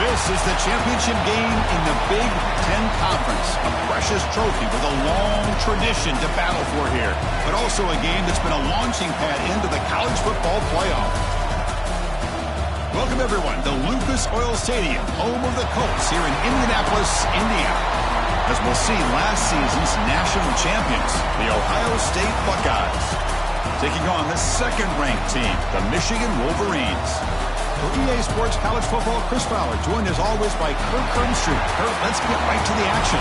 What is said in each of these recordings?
This is the championship game in the Big Ten Conference. A precious trophy with a long tradition to battle for here. But also a game that's been a launching pad into the college football playoff. Welcome, everyone, to Lucas Oil Stadium, home of the Colts here in Indianapolis, Indiana. As we'll see last season's national champions, the Ohio State Buckeyes, taking on the second-ranked team, the Michigan Wolverines. For EA Sports College Football, Chris Fowler, joined as always by Kurt Kernstreet. Kurt, let's get right to the action.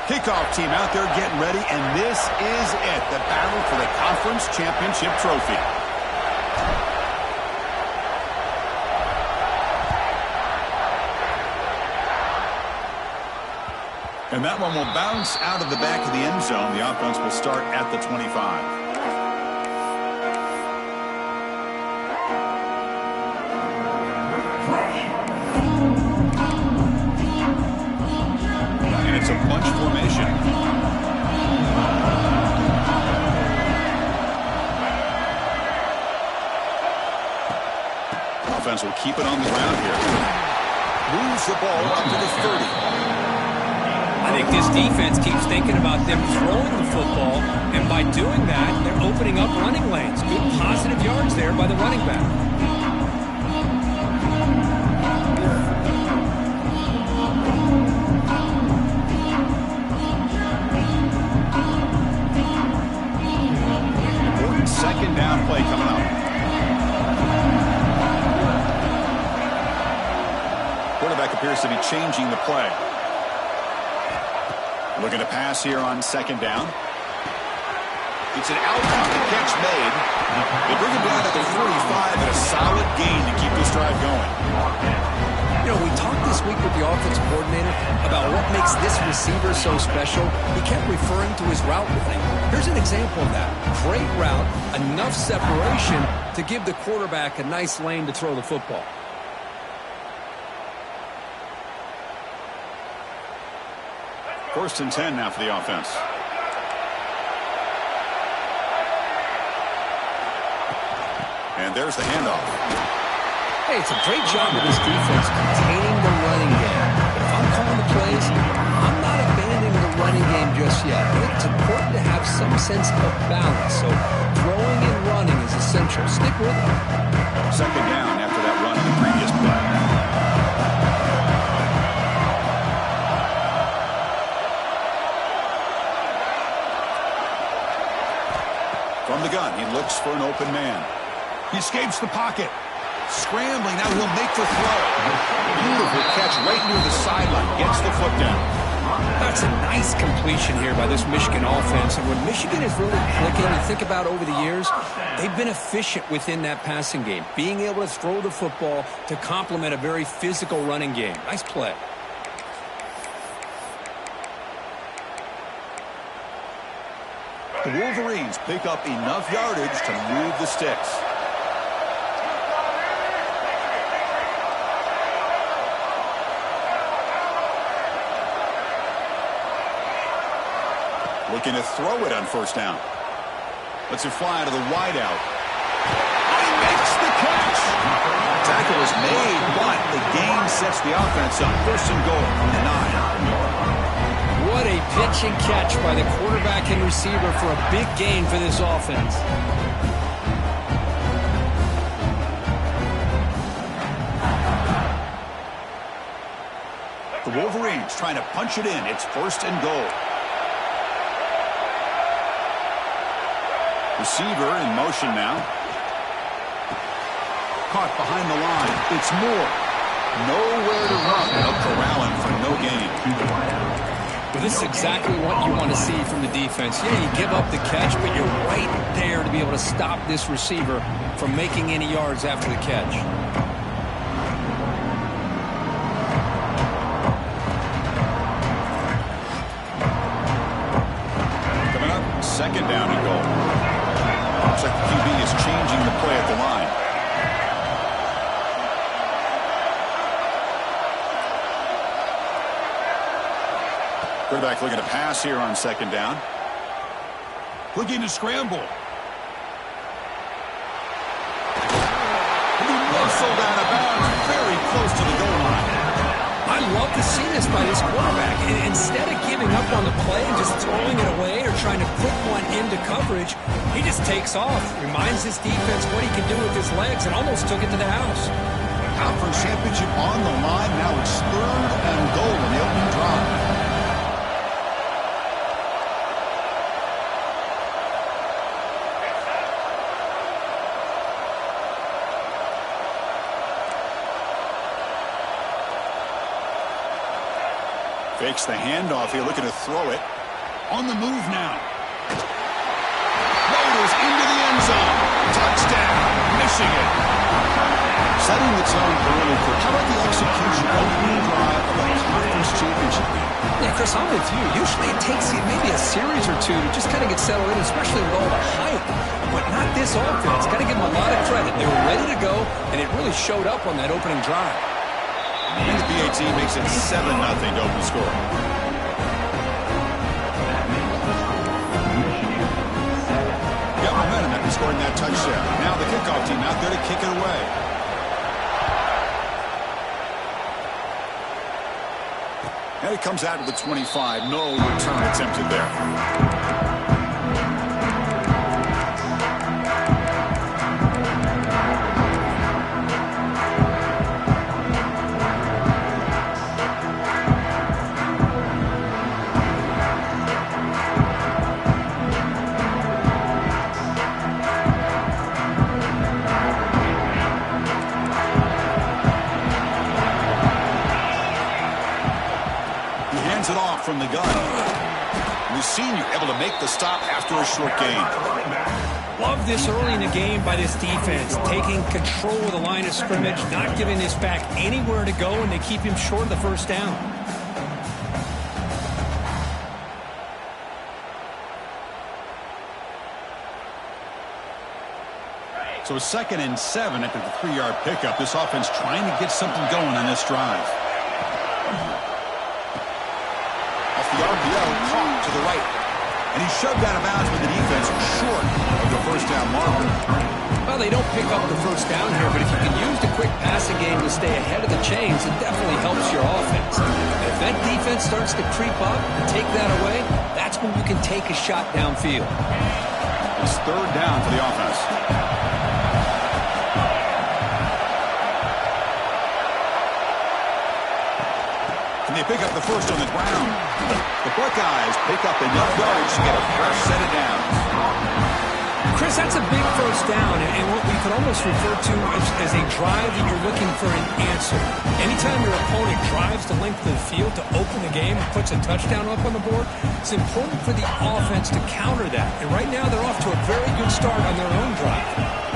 Kickoff team out there getting ready, and this is it, the battle for the conference championship trophy. And that one will bounce out of the back of the end zone. The offense will start at the 25. It's a bunch formation. Offense will keep it on the ground here. Moves the ball up to the 30. I think this defense keeps thinking about them throwing the football, and by doing that, they're opening up running lanes. Good positive yards there by the running back. Second down play coming up. Quarterback appears to be changing the play. Looking to pass here on second down. It's an out-pocket catch made. They bring him down to the 45 and a solid gain to keep this drive going. You know, we talked this week with the offensive coordinator about what makes this receiver so special. He kept referring to his route running. Here's an example of that. Great route, enough separation to give the quarterback a nice lane to throw the football. First and 10 now for the offense. And there's the handoff. Hey, it's a great job of this defense containing the running game. But if I'm calling the plays, I'm not abandoning the running game just yet. I think it's important to have some sense of balance. So throwing and running is essential. Stick with it. Second down after that run in the previous play. From the gun, he looks for an open man. He escapes the pocket. Scrambling, now he'll make the throw. Beautiful catch right near the sideline. Gets the foot down. That's a nice completion here by this Michigan offense. And when Michigan is really clicking, you think about over the years, they've been efficient within that passing game. Being able to throw the football to complement a very physical running game. Nice play. The Wolverines pick up enough yardage to move the sticks. Looking to throw it on first down. Lets it fly to the wideout. He makes the catch. Tackle is made, but the gain sets the offense up. First and goal from the 9. What a pitch and catch by the quarterback and receiver for a big gain for this offense. The Wolverines trying to punch it in. It's first and goal. Receiver in motion now. Caught behind the line. It's Moore. Nowhere to run. They'll corral him for no gain. Well, this is exactly what you want to see from the defense. Yeah, you give up the catch, but you're right there to be able to stop this receiver from making any yards after the catch. Quarterback looking to pass here on second down. Looking to scramble. He muscled out of bounds very close to the goal line. I love to see this by this quarterback. Instead of giving up on the play and just throwing it away or trying to put one into coverage, he just takes off, reminds his defense what he can do with his legs, and almost took it to the house. Conference championship on the line. Now it's 3rd and goal in the opening drive. Fakes the handoff here, looking to throw it. On the move now. Motors into the end zone. Touchdown, Michigan. Setting the tone early for how about the execution opening drive of a conference championship game? Yeah, Chris, I'm with you. Usually it takes maybe a series or two to just kind of get settled in, especially with all the hype. But not this offense. Got to give them a lot of credit. They were ready to go, and it really showed up on that opening drive. And the PAT makes it 7-0 to open score. Got momentum after scoring that touchdown. Now the kickoff team out there to kick it away. And it comes out to the 25. No return attempted there. It off from the gun. We've seen you able to make the stop after a short gain. Love this early in the game by this defense, taking control of the line of scrimmage, not giving this back anywhere to go, and they keep him short of the first down. So 2nd and 7 after the 3-yard pickup. This offense trying to get something going on this drive. The RPO caught to the right. And he shoved out of bounds with the defense short of the first down marker. Well, they don't pick up the first down here, but if you can use the quick passing game to stay ahead of the chains, it definitely helps your offense. And if that defense starts to creep up and take that away, that's when you can take a shot downfield. It's 3rd down for the offense. And they pick up the first on the ground. The Buckeyes pick up enough yards to get a fresh set of downs. Chris, that's a big first down, and what we could almost refer to as a drive that you're looking for an answer. Anytime your opponent drives the length of the field to open the game and puts a touchdown up on the board, it's important for the offense to counter that. And right now they're off to a very good start on their own drive.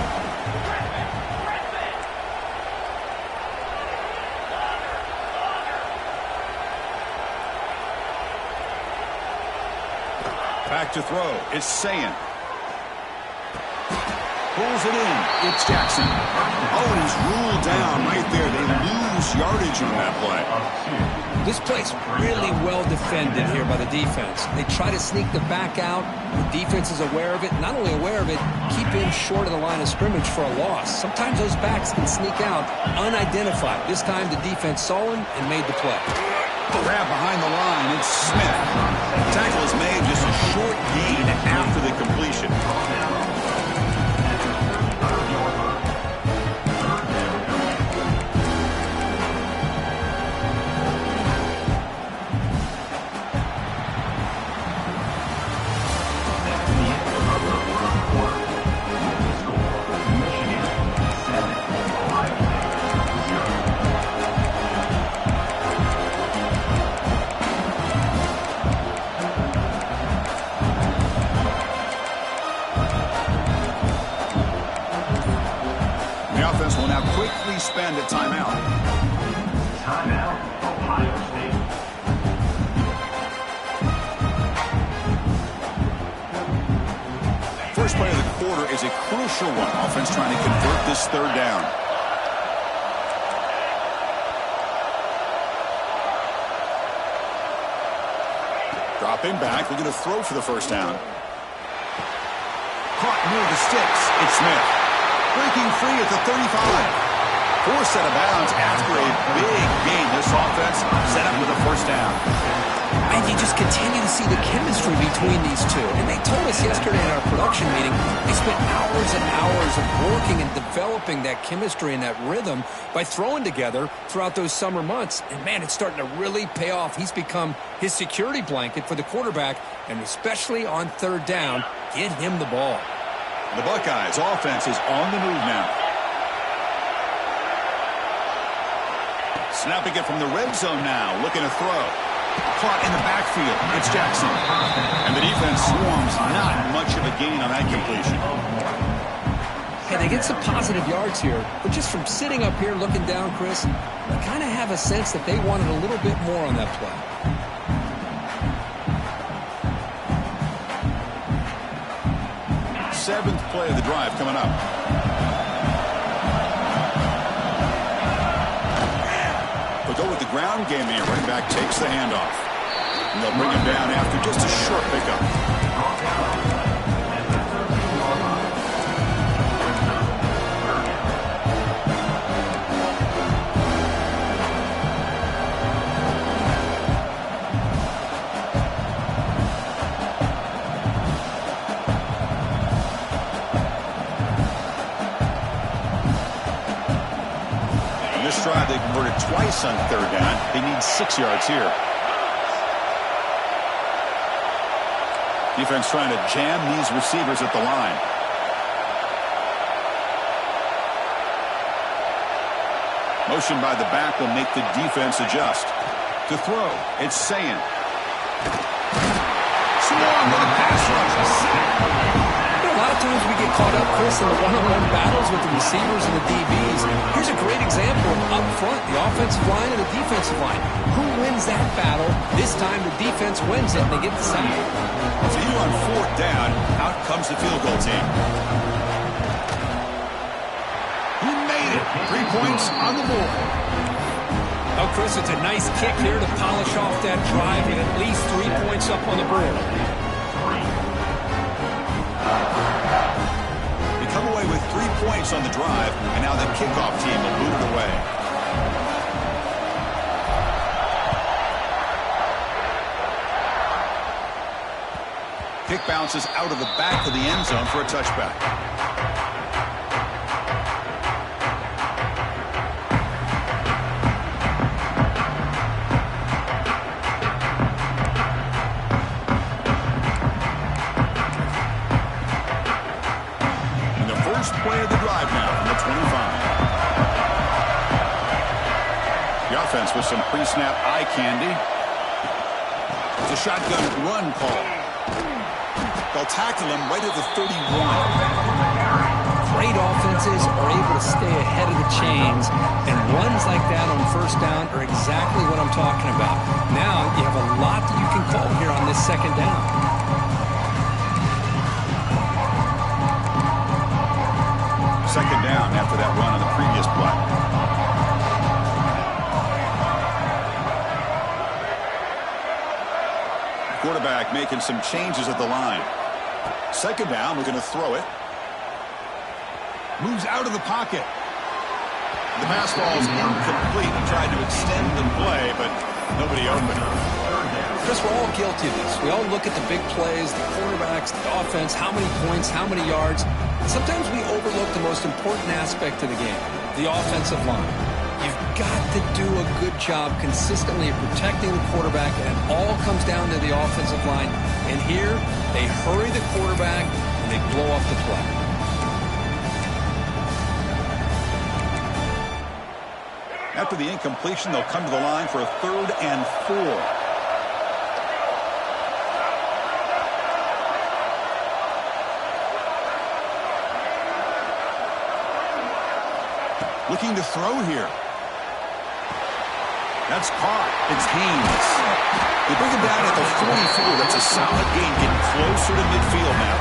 Back to throw. It's Sayin. Pulls it in. It's Jackson. Oh, and he's ruled down right there. They lose yardage on that play. This play's really well defended here by the defense. They try to sneak the back out. The defense is aware of it. Not only aware of it, keep him short of the line of scrimmage for a loss. Sometimes those backs can sneak out unidentified. This time the defense saw him and made the play. Grab behind the line. It's Smith. The tackle is made just a short gain after the completion. Will now quickly spend a timeout. Timeout, Ohio State. First play of the quarter is a crucial one. Offense trying to convert this 3rd down. Dropping back, looking to throw for the first down. Caught near the sticks. It's Smith. Breaking free at the 35. Forced out of bounds after a big gain. This offense set up with a first down. And you just continue to see the chemistry between these two. And they told us yesterday in our production meeting, they spent hours and hours of working and developing that chemistry and that rhythm by throwing together throughout those summer months. And, man, it's starting to really pay off. He's become his security blanket for the quarterback, and especially on third down, get him the ball. The Buckeyes' offense is on the move now. Snapping it from the red zone now, looking to throw. Caught in the backfield. It's Jackson. And the defense swarms. Not much of a gain on that completion. Hey, they get some positive yards here, but just from sitting up here looking down, Chris, I kind of have a sense that they wanted a little bit more on that play. Seventh play of the drive coming up. They'll go with the ground game here. Running back takes the handoff. And they'll bring him down after just a short pickup. Drive, they converted twice on third down. They need 6 yards here. Defense trying to jam these receivers at the line. Motion by the back will make the defense adjust. To throw, it's Sayin. Swarm with a pass rush. A lot of times we get caught up, Chris, in the one-on-one battles with the receivers and the DBs. Here's a great example of up front, the offensive line and the defensive line. Who wins that battle? This time the defense wins it, and they get the sack. So here on fourth down, out comes the field goal team. He made it. 3 points on the board. Oh, Chris, it's a nice kick here to polish off that drive with at least 3 points up on the board. They come away with 3 points on the drive, and now the kickoff team will move it away. Kick bounces out of the back of the end zone for a touchback. Play of the drive now from the 25. The offense with some pre-snap eye candy. It's a shotgun run call. They'll tackle him right at the 31. Great offenses are able to stay ahead of the chains, and runs like that on first down are exactly what I'm talking about. Now you have a lot that you can call here on this second down. Second down after that run on the previous play. Quarterback making some changes at the line. Second down, we're going to throw it. Moves out of the pocket. The pass ball is incomplete. He tried to extend the play, but nobody open. Chris, we're all guilty of this. We all look at the big plays, the quarterbacks, the offense, how many points, how many yards. Sometimes we overlook the most important aspect of the game, the offensive line. You've got to do a good job consistently of protecting the quarterback, and it all comes down to the offensive line. And here, they hurry the quarterback, and they blow up the play. After the incompletion, they'll come to the line for a 3rd and 4. Looking to throw here. That's caught. It's Haynes. They bring him down at the 44. That's a solid gain, getting closer to midfield now.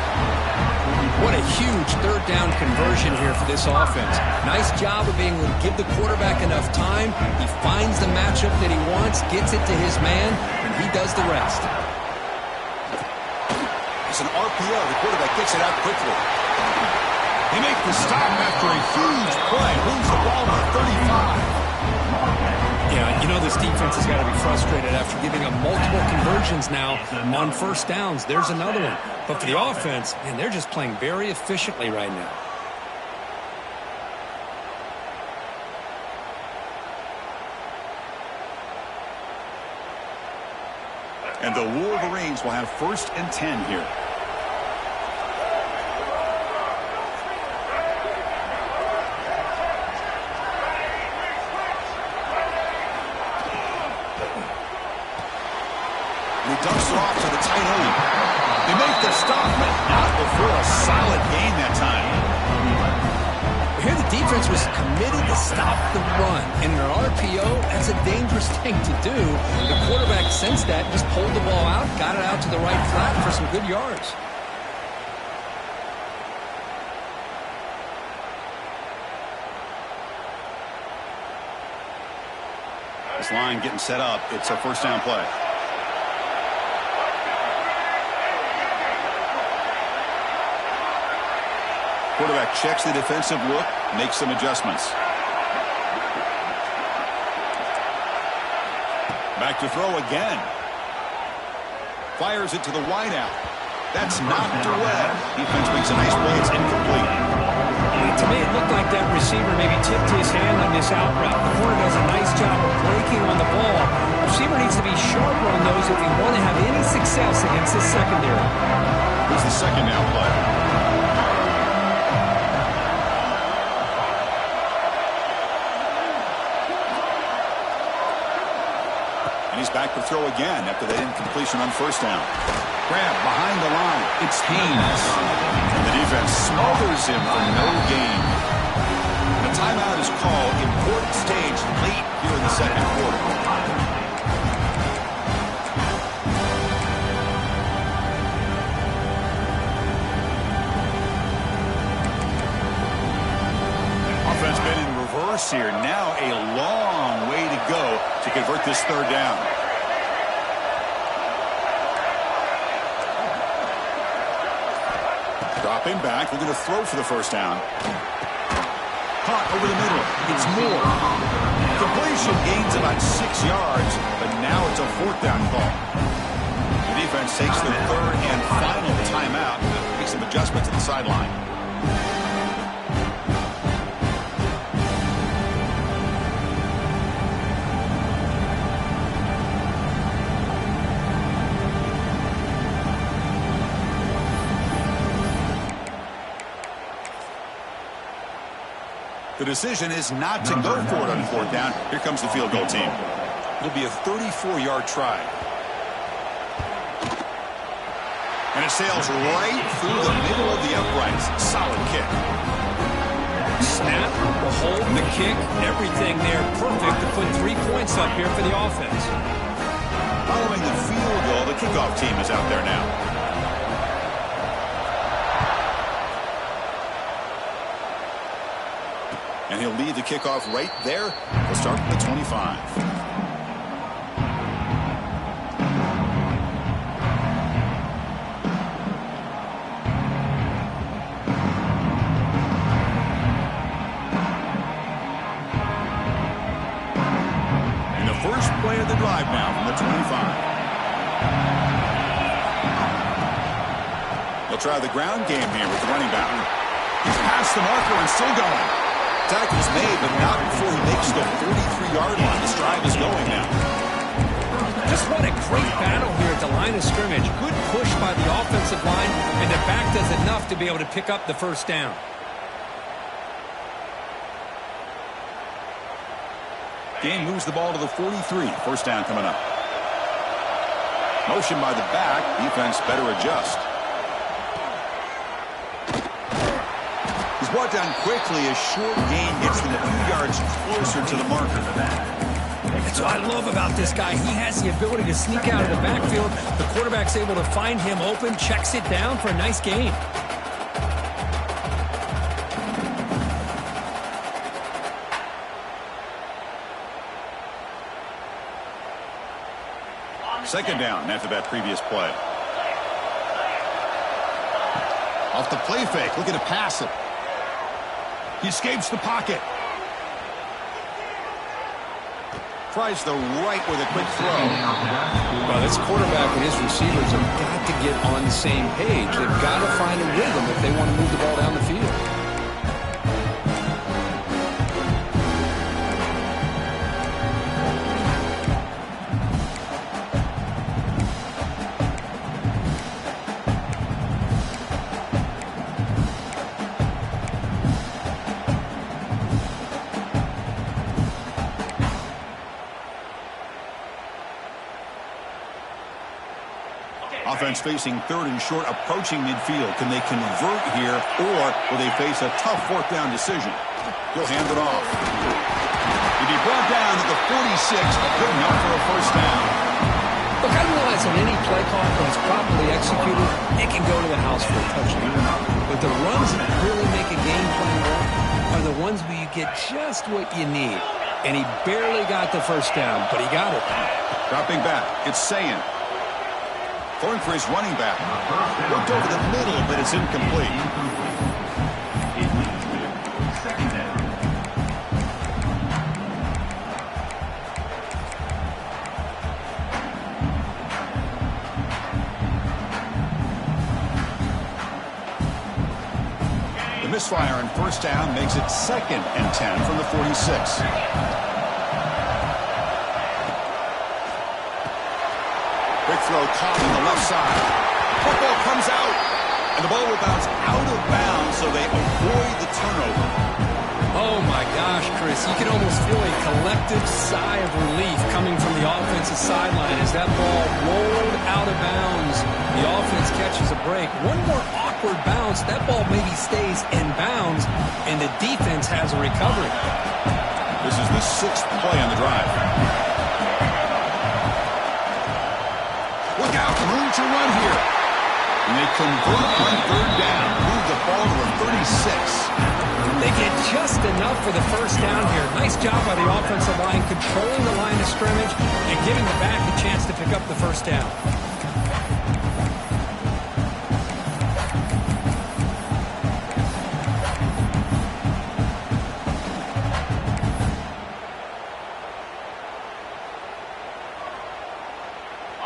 What a huge third down conversion here for this offense. Nice job of being able to give the quarterback enough time. He finds the matchup that he wants, gets it to his man, and he does the rest. It's an RPO. The quarterback gets it out quickly. They make the stop after a huge play. Moves the ball to 35. Yeah, you know this defense has got to be frustrated after giving up multiple conversions now on first downs. There's another one. But for the offense, man, they're just playing very efficiently right now. And the Wolverines will have 1st and 10 here. He dumps it off to the tight end. They make the stop, but not before a solid gain that time. Here the defense was committed to stop the run. In an RPO, that's a dangerous thing to do. The quarterback sensed that, just pulled the ball out, got it out to the right flat for some good yards. This line getting set up. It's a 1st down play. Quarterback checks the defensive look, makes some adjustments. Back to throw again. Fires it to the wideout. That's knocked away. Defense makes a nice play. It's incomplete. To me, it looked like that receiver maybe tipped his hand on this out route. The corner does a nice job of breaking on the ball. The receiver needs to be sharper on those if you want to have any success against this secondary. Here's the 2nd down play. He's back to throw again after that incompletion on 1st down. Grab behind the line. It's Haynes. And the defense smothers him for no gain. The timeout is called. Important stage late here in the 2nd quarter. Offense been in reverse here. Now a long way to go to convert this 3rd down. Dropping back, we're going to throw for the 1st down. Caught over the middle. It's Moore. Completion gains about 6 yards, but now it's a 4th down call. The defense takes their 3rd and final timeout and makes some adjustments at the sideline. The decision is not to go for it on 4th down. Here comes the field goal team. It'll be a 34-yard try. And it sails right through the middle of the uprights. Solid kick. Snap, the hold, the kick, everything there perfect to put 3 points up here for the offense. Following the field goal, the kickoff team is out there now. And he'll lead the kickoff right there. We'll start with the 25. And the first play of the drive now from the 25. They'll try the ground game here with the running back. He's past the marker and still going. Tackle's made, but not before he makes the 43-yard line. This drive is going now. Just what a great battle here at the line of scrimmage. Good push by the offensive line, and the back does enough to be able to pick up the 1st down. Game moves the ball to the 43. 1st down coming up. Motion by the back. Defense better adjust. Brought down quickly. A short gain gets them a few yards closer to the marker. That's what I love about this guy. He has the ability to sneak out of the backfield. The quarterback's able to find him open, checks it down for a nice gain. Second down after that previous play. Off the play fake, looking to pass it. He escapes the pocket. Tries the right with a quick throw. Well, this quarterback and his receivers have got to get on the same page. They've got to find a rhythm if they want to move the ball down the field. Offense facing third and short, approaching midfield. Can they convert here, or will they face a tough fourth down decision? He'll hand it off. He'll be brought down at the 46, good enough for a first down. Look, I realize on any play call, when it's properly executed, it can go to the house for a touchdown. But the runs that really make a game plan work are the ones where you get just what you need. And he barely got the first down, but he got it. Dropping back, it's Sayin. Going for his running back. Looked over the middle, but it's incomplete. The misfire on first down makes it 2nd and 10 from the 46. Quick throw caught on the left side. Football comes out, and the ball will bounce out of bounds, so they avoid the turnover. Oh, my gosh, Chris. You can almost feel a collective sigh of relief coming from the offensive sideline as that ball rolled out of bounds. The offense catches a break. One more awkward bounce. That ball maybe stays in bounds, and the defense has a recovery. This is the 6th play on the drive. Look out, room to run here. And they convert on third down, move the ball to the 36. They get just enough for the first down here. Nice job by the offensive line, controlling the line of scrimmage and giving the back a chance to pick up the first down.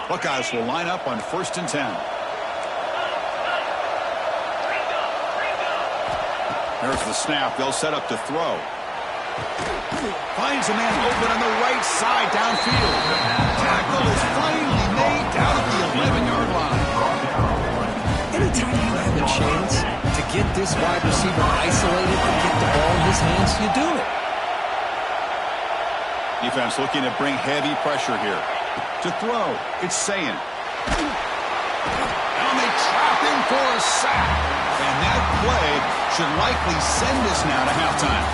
Buckeyes will line up on 1st and 10. There's the snap. They'll set up to throw. Finds a man open on the right side downfield. Tackle is finally made down at the 11-yard line. Anytime you have a chance to get this wide receiver isolated and get the ball in his hands, you do it. Defense looking to bring heavy pressure here. To throw, it's Sayin. And they trap him for a sack. And that play should likely send us now to halftime.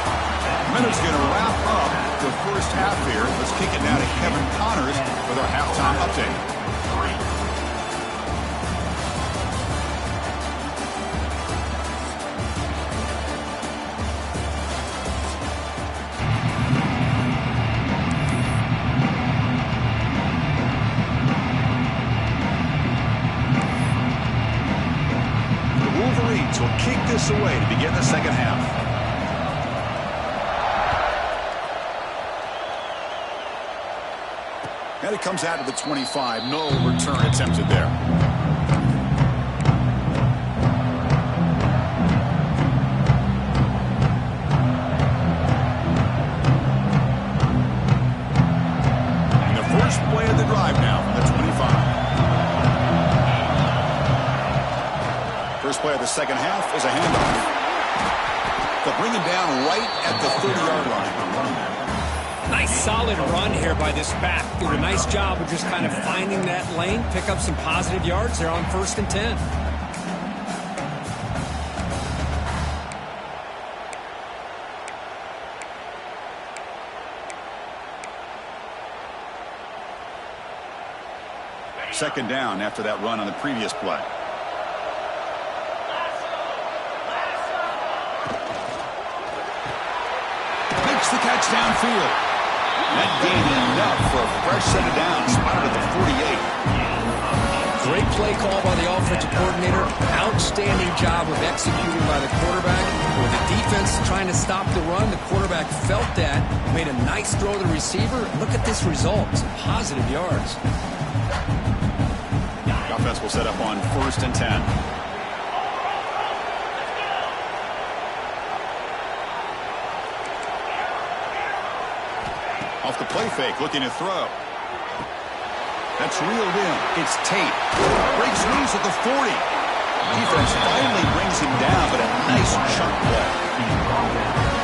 Minutes going to wrap up the first half here. Let's kick it now to Kevin Connors with our halftime update. Will kick this away to begin the second half. And it comes out to the 25. No return attempted there. And the first play of the drive now from the 25. First play of the second half is a handoff. They'll bring him down right at the 30-yard line. Nice solid run here by this back. Did a nice job of just kind of finding that lane, pick up some positive yards there on 1st and 10. Second down after that run on the previous play. The catch downfield. That gained enough for a fresh set of downs. Spotted at the 48. Great play call by the offensive coordinator. Outstanding job of executing by the quarterback. With the defense trying to stop the run, the quarterback felt that, made a nice throw to the receiver. Look at this result. Some positive yards. The offense will set up on 1st and 10. Off the play fake, looking to throw. That's reeled in. It's Tate. Breaks loose at the 40. Defense finally brings him down, but a nice chunk play.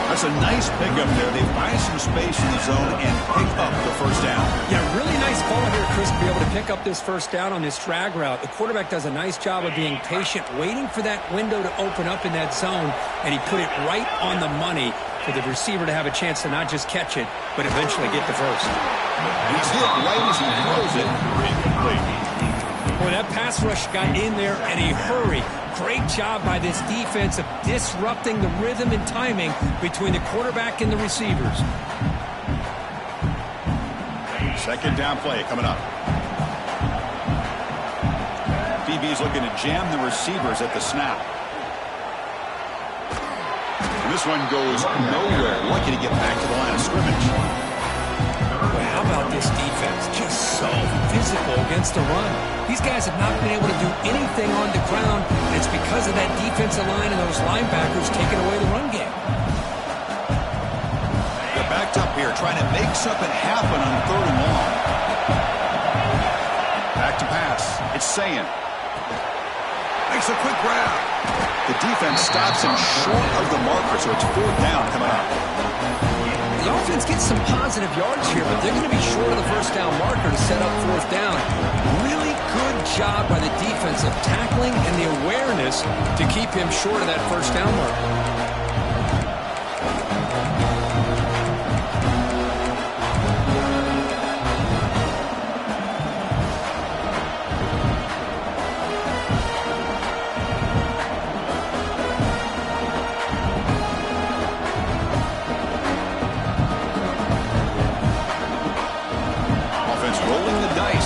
That's a nice pickup there. They buy some space in the zone and pick up the first down. Yeah, really nice call here, Chris, to be able to pick up this first down on this drag route. The quarterback does a nice job of being patient, waiting for that window to open up in that zone, and he put it right on the money for the receiver to have a chance to not just catch it, but eventually get the first. He's hit right as he throws it. Incomplete. Boy, that pass rush got in there in a hurry. Great job by this defense of disrupting the rhythm and timing between the quarterback and the receivers. Second down play coming up. DB's looking to jam the receivers at the snap. And this one goes nowhere. Lucky to get back to the line of scrimmage. Well, how about this defense? Just so physical against the run. These guys have not been able to do anything on the ground, and it's because of that defensive line and those linebackers taking away the run game. They're backed up here, trying to make something happen on 3rd and long. Back to pass. It's Sayin. Makes a quick grab. The defense stops him short of the marker, so it's 4th down coming up. The offense gets some positive yards here, but they're going to be short of the first down marker to set up 4th down. Really good job by the defense of tackling and the awareness to keep him short of that first down marker.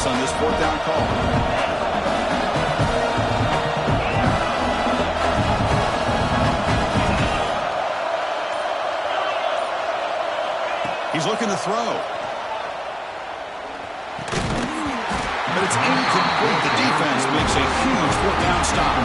On this 4th down call. He's looking to throw. But it's incomplete. The defense makes a huge 4th down stop.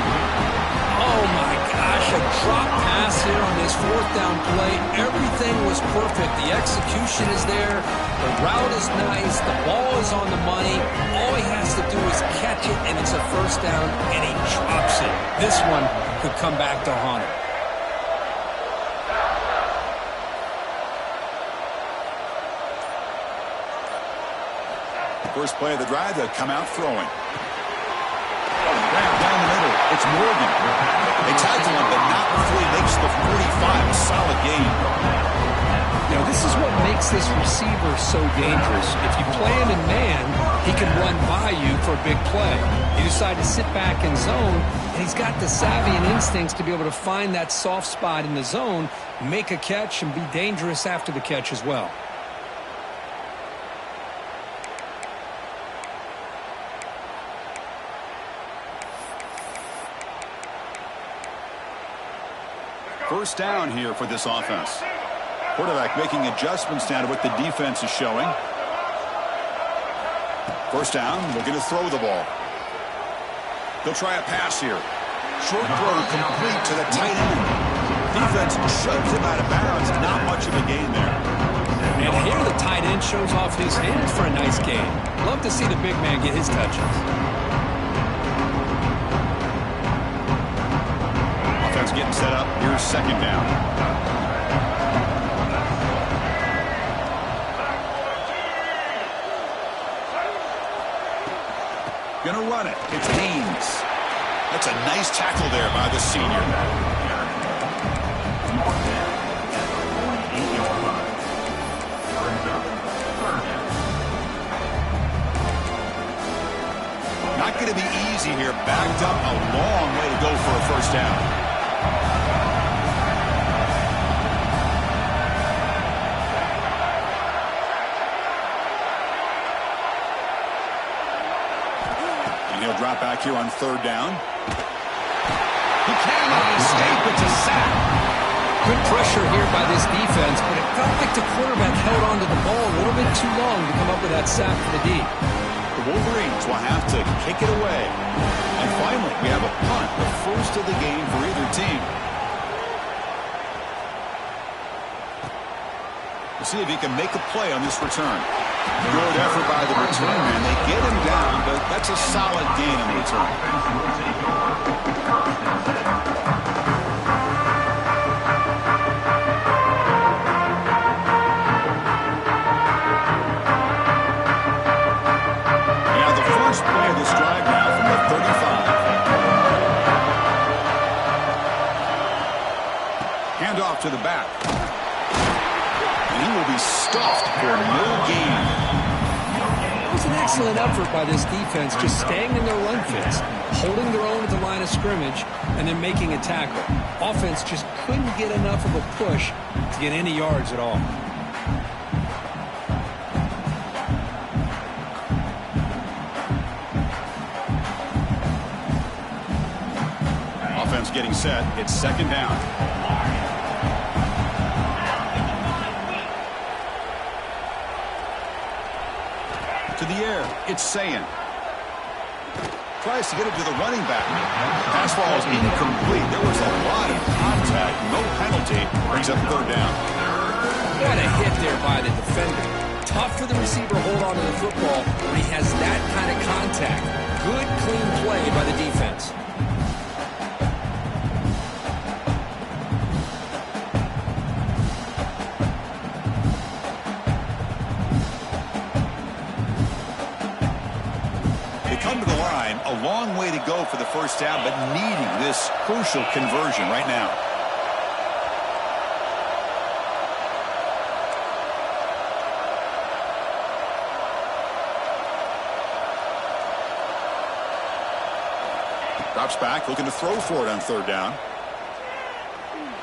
Oh my gosh, a drop pass here on this 4th down play. Everything was perfect. The execution is there. The route is nice. The ball is on the money. All he has to do is catch it, and it's a first down, and he drops it. This one could come back to haunt him. First play of the drive, they'll come out throwing. Grab down the middle. It's Morgan. They tackle him, but not before he makes the 45. A solid game. Now, this is what makes this receiver so dangerous. If you play him in man, he can run by you for a big play. You decide to sit back in zone, and he's got the savvy and instincts to be able to find that soft spot in the zone, make a catch, and be dangerous after the catch as well. First down here for this offense. Quarterback making adjustments now to what the defense is showing. First down, looking to throw the ball. They'll try a pass here. Short throw complete to the tight end. Defense shoves him out of bounds. Not much of a gain there. And here the tight end shows off his hands for a nice gain. Love to see the big man get his touches. Offense getting set up. Here's second down. Gonna run it. It's Haynes. That's a nice tackle there by the senior. Not going to be easy here. Backed up a long way to go for a first down. And he'll drop back here on third down. He cannot escape. It's a sack. Good pressure here by this defense, but it felt like the quarterback held on to the ball a little bit too long to come up with that sack for the D. The Wolverines will have to kick it away. And finally, we have a punt, the first of the game for either team. We'll see if he can make a play on this return. Good effort by the return man. They get him down, but that's a solid gain on the return. Now the first play of this drive now from the 35. Handoff to the back. And he will be stuffed for no gain. It was an excellent effort by this defense, just staying in their run fits, holding their own at the line of scrimmage, and then making a tackle. Offense just couldn't get enough of a push to get any yards at all. Offense getting set. It's second down. To the air, it's Sayin. Tries to get it to the running back. Pass ball is incomplete. There was a lot of contact. No penalty. Brings up third down. What a hit there by the defender. Tough for the receiver to hold on to the football when he has that kind of contact. Good, clean play by the defense. Come to the line, a long way to go for the first down, but needing this crucial conversion right now. Drops back, looking to throw for it on third down.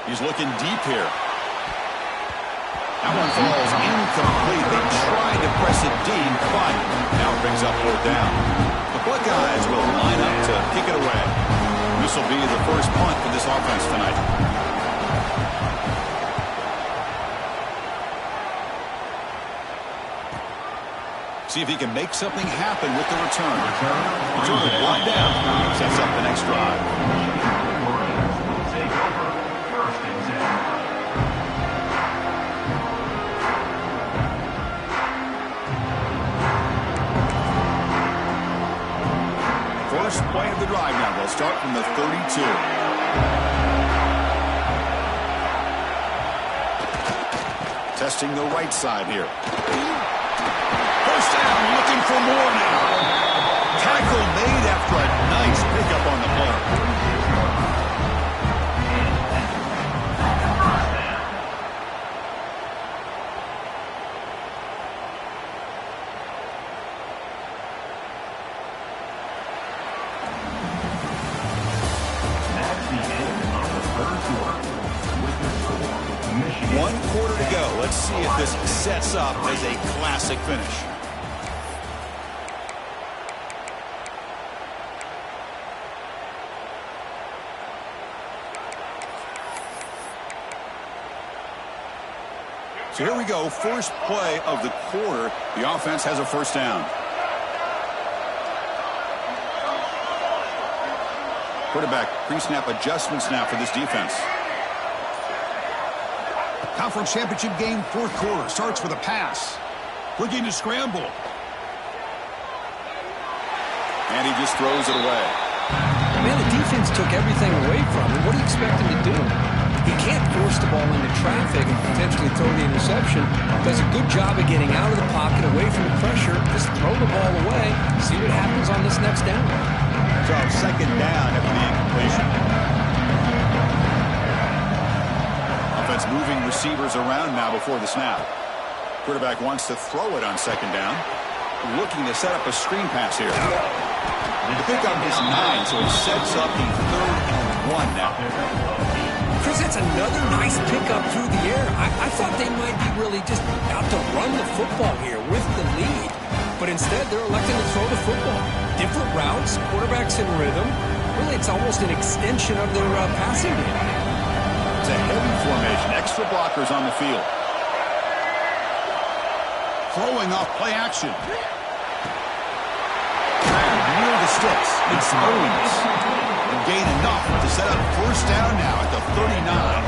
He's looking deep here. That one falls incomplete. They tried to press it deep, but now it brings up fourth down. The Buckeyes will line up to kick it away. This will be the first punt for this offense tonight. See if he can make something happen with the return. Return one down. Sets up the next drive. First play of the drive now. They'll start from the 32. Testing the right side here. First down, looking for more now. Tackle made after a nice pickup on the play. One quarter to go. Let's see if this sets up as a classic finish. So here we go. First play of the quarter. The offense has a first down. Quarterback pre-snap adjustments now for this defense. Conference championship game, fourth quarter. Starts with a pass. Looking to scramble. And he just throws it away. Man, the defense took everything away from him. What do you expect him to do? He can't force the ball into traffic and potentially throw the interception. Does a good job of getting out of the pocket, away from the pressure. Just throw the ball away. See what happens on this next down. So second down after the incompletion. Offense moving receivers around now before the snap. Quarterback wants to throw it on second down. Looking to set up a screen pass here. The pickup is 9, so he sets up the 3rd and 1 now. Chris, that's another nice pickup through the air. I thought they might be really just out to run the football here with the lead. But instead, they're electing to throw the football. different routes, quarterbacks in rhythm. Really, it's almost an extension of their passing game. It's a heavy formation. Extra blockers on the field. Throwing off play action. And near the sticks. It's Owens. Gain enough to set up first down now at the 39.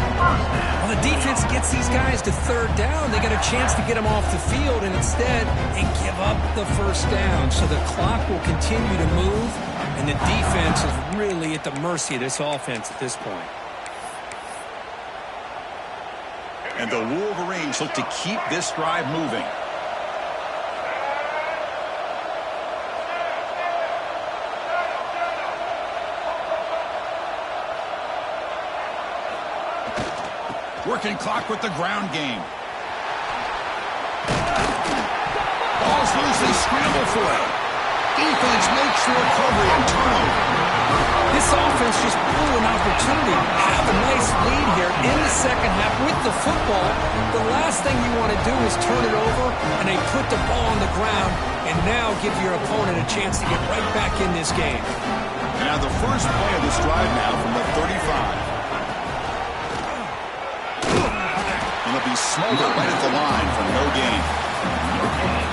Well, the defense gets these guys to third down. They got a chance to get them off the field, and instead they give up the first down. So the clock will continue to move, and the defense is really at the mercy of this offense at this point. And the Wolverines look to keep this drive moving. Working clock with the ground game. Ball's loose, they scramble for it. Defense makes the recovery and turnover. This offense just blew an opportunity. Have a nice lead here in the second half with the football. The last thing you want to do is turn it over, and they put the ball on the ground, and now give your opponent a chance to get right back in this game. And now the first play of this drive now from the 35. They'll be smothered right at the line for no gain.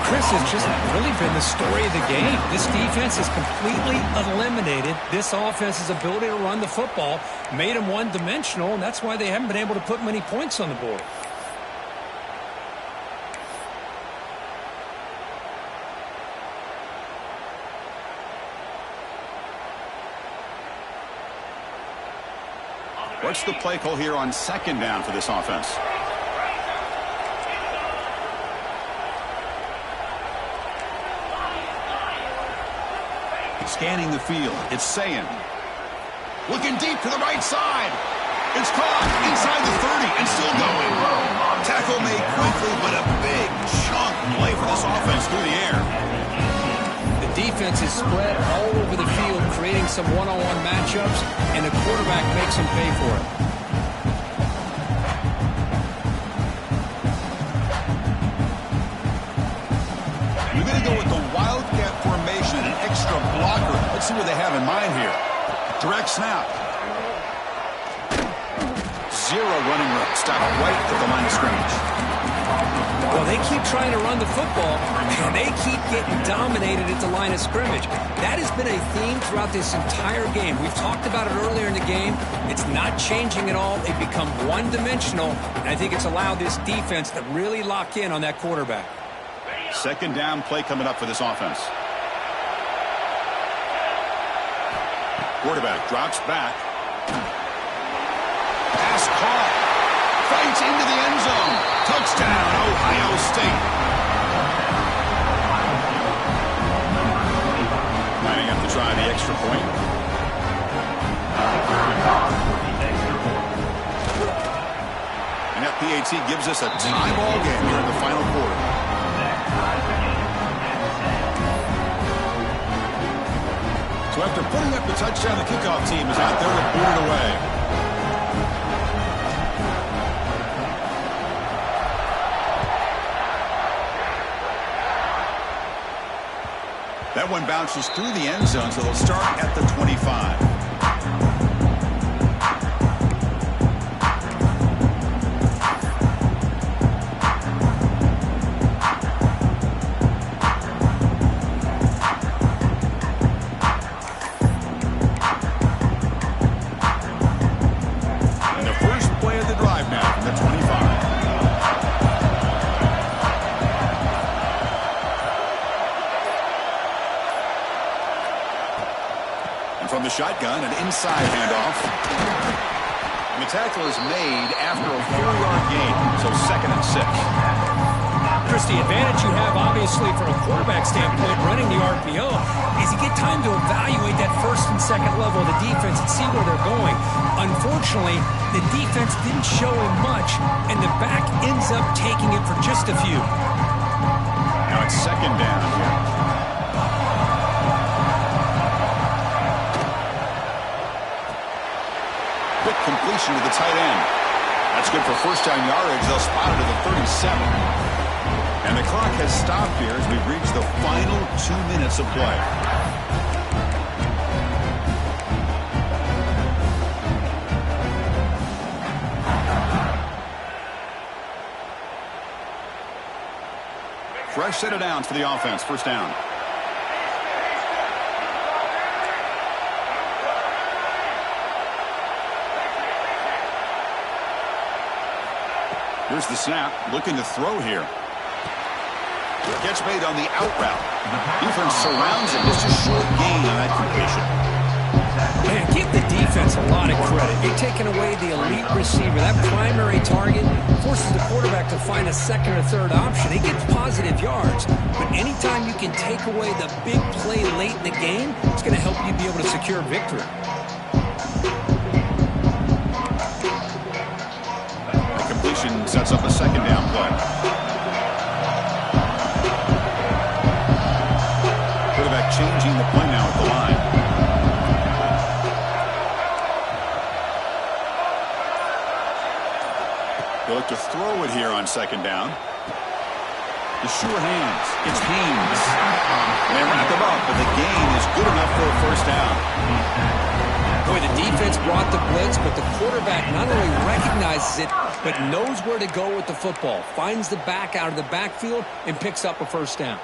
Chris, has just really been the story of the game. This defense has completely eliminated this offense's ability to run the football, made them one-dimensional, and that's why they haven't been able to put many points on the board. What's the play call here on second down for this offense? Scanning the field, it's Sayin. Looking deep to the right side. It's caught inside the 30 and still going. Tackle made quickly, but a big chunk play for this offense through the air. The defense is spread all over the field, creating some one-on-one matchups, and the quarterback makes them pay for it. You're going to go with the Wildcat formation, an extra blocker. Let's see what they have in mind here. Direct snap. Zero running room. Stop right at the line of scrimmage. Well, they keep trying to run the football, and they keep getting dominated at the line of scrimmage. That has been a theme throughout this entire game. We've talked about it earlier in the game. It's not changing at all. They've become one-dimensional, and I think it's allowed this defense to really lock in on that quarterback. Second down play coming up for this offense. Quarterback drops back. Pass caught. Fights into the end zone. Touchdown, Ohio State. Lining up to try the extra point. And that PAT gives us a tie ball game here in the final quarter. So after putting up the touchdown, the kickoff team is out there to boot it away. That one bounces through the end zone, so they'll start at the 25. From the shotgun, an inside handoff. And the tackle is made after a 4-yard gain, so 2nd and 6. Chris, the advantage you have, obviously, from a quarterback standpoint, running the RPO, is you get time to evaluate that first and second level of the defense and see where they're going. Unfortunately, the defense didn't show him much, and the back ends up taking it for just a few. Now it's second down here. Quick completion to the tight end. That's good for first down yardage. They'll spot it at the 37. And the clock has stopped here as we've reached the final 2 minutes of play. Fresh set of downs for the offense. First down. Here's the snap. Looking to throw here. Catch made on the out route. Defense surrounds him. Just a short gain on that completion. Man, give the defense a lot of credit. You're taking away the elite receiver. That primary target forces the quarterback to find a second or third option. He gets positive yards. But anytime you can take away the big play late in the game, it's going to help you be able to secure victory. The completion sets up a second down play. Quarterback changing the play now at the line. They'll look to throw it here on second down. The sure hands. It's Haynes. And they wrap him up, but the gain is good enough for a first down. Boy, the defense brought the blitz, but the quarterback not only recognizes it, but knows where to go with the football. Finds the back out of the backfield and picks up a first down.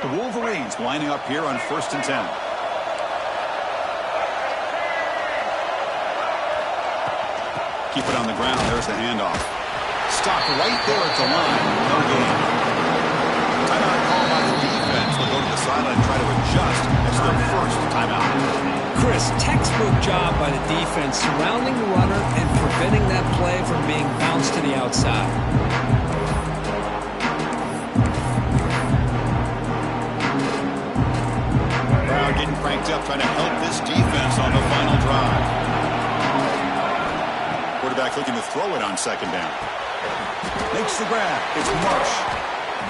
The Wolverines lining up here on 1st and 10. Keep it on the ground. There's the handoff. Stopped right there at the line. No gain. Timeout call by the defense. They'll go to the sideline and try to adjust. That's their first timeout. Chris, textbook job by the defense surrounding the runner and preventing that play from being bounced to the outside. Crowd getting cranked up trying to help this defense on the final drive. Quarterback looking to throw it on second down. Makes the grab. It's Marsh.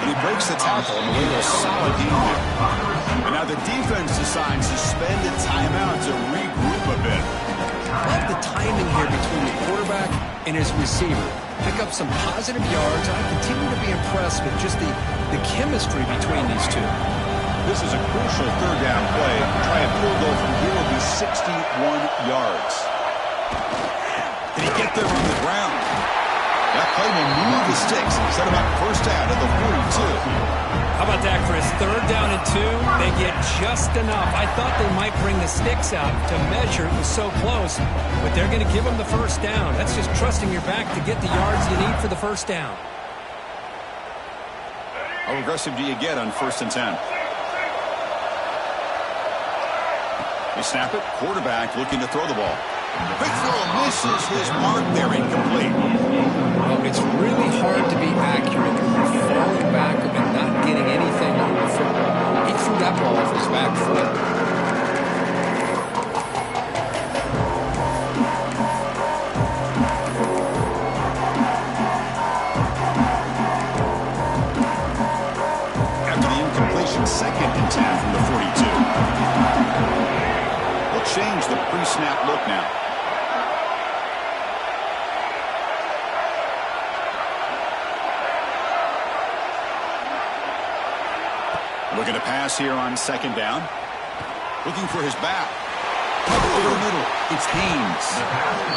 And he breaks the tackle on the way to a solid gain there. And now the defense decides to spend a timeout to regroup a bit. I like the timing here between the quarterback and his receiver. Pick up some positive yards. I continue to be impressed with just the chemistry between these two. This is a crucial third down play. Try a field goal from here will be 61 yards. Did he get there on the ground? That play will move the sticks and set him up first down at the 42. How about that, Chris? 3rd down and 2. They get just enough. I thought they might bring the sticks out to measure. It was so close. But they're going to give them the first down. That's just trusting your back to get the yards you need for the first down. How aggressive do you get on 1st and 10? They snap it. Quarterback looking to throw the ball. Big throw misses his mark there, incomplete. Well, it's really hard to be accurate when you're falling back and not getting anything on the football. He threw that ball off his back foot. After the incompletion, 2nd and 10 from the 42. They'll change the pre-snap look now. Looking to pass here on 2nd down. Looking for his back. Over the middle. It's Haynes.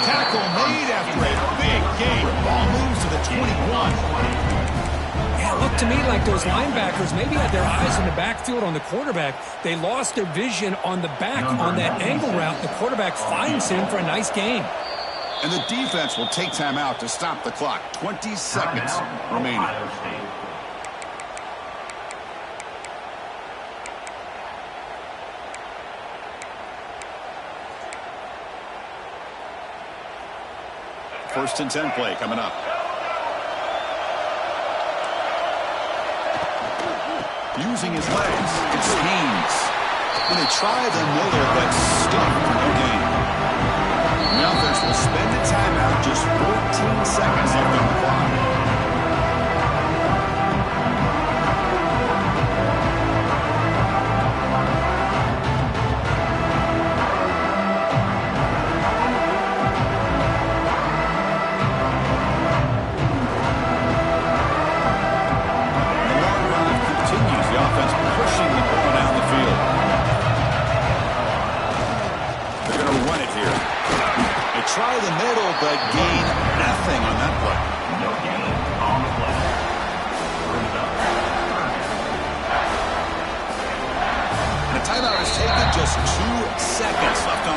Tackle made after a big gain. Ball moves to the 21. Yeah, it looked to me like those linebackers maybe had their eyes in the backfield on the quarterback. They lost their vision on the back on that angle route. The quarterback finds him for a nice gain. And the defense will take time out to stop the clock. 20 seconds remaining. First and 10 play coming up. Using his legs, it's Haynes. When they try, they'll know they'll get stuffed for no gain. The offense will spend a timeout, just 14 seconds left on the clock. but gain nothing on that play. No gain on the play. Brings up third down. The timeout is taken, just 2 seconds left on the